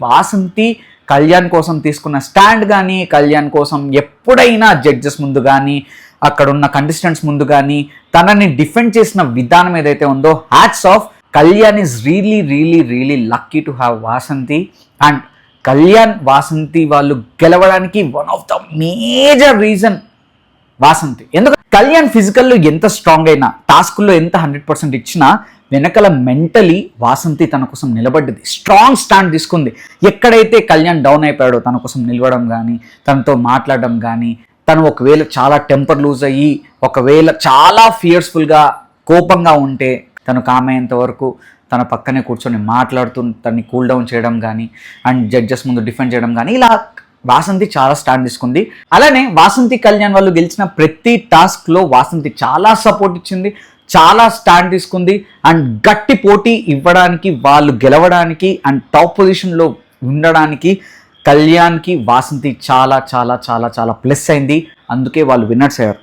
వాసంతి కళ్యాణ్ కోసం తీసుకున్న స్టాండ్ కానీ, కళ్యాణ్ కోసం ఎప్పుడైనా జడ్జెస్ ముందు కానీ, అక్కడ ఉన్న కంటెస్టెంట్స్ ముందు కానీ తనని డిఫెండ్ చేసిన విధానం ఏదైతే ఉందో, hats off. Kalyan is really really really lucky to have Vasanthi. And Kalyan Vasanthi వాళ్ళు గెలవడానికి one of the major reason Vasanthi. ఎందుకంటే కళ్యాణ్ ఫిజికల్లో ఎంత స్ట్రాంగ్ అయినా, టాస్క్లో ఎంత 100% ఇచ్చినా వెనకల మెంటలీ వాసంతి తన కోసం నిలబడ్డది, స్ట్రాంగ్ స్టాండ్ తీసుకుంది. ఎక్కడైతే కళ్యాణ్ డౌన్ అయిపోయాడో తన కోసం నిలవడం కానీ, తనతో మాట్లాడడం కానీ, తను ఒకవేళ చాలా టెంపర్ లూజ్ అయ్యి ఒకవేళ చాలా ఫియర్స్ఫుల్గా కోపంగా ఉంటే తను కామ్ అయ్యేంత వరకు తన పక్కనే కూర్చొని మాట్లాడుతూ తనని కూల్ డౌన్ చేయడం కానీ, అండ్ జడ్జెస్ ముందు డిఫెండ్ చేయడం కానీ, ఇలా వాసంతి చాలా స్టాండ్ తీసుకుంది. అలానే వాసంతి కళ్యాణ్ వాళ్ళు గెలిచిన ప్రతి టాస్క్లో వాసంతి చాలా సపోర్ట్ ఇచ్చింది, చాలా స్టాండ్ తీసుకుంది. అండ్ గట్టి పోటీ ఇవ్వడానికి, వాళ్ళు గెలవడానికి అండ్ టాప్ పొజిషన్లో ఉండడానికి కళ్యాణ్కి వాసంతి చాలా చాలా చాలా చాలా ప్లస్ అయింది. అందుకే వాళ్ళు విన్నర్స్ అయ్యారు.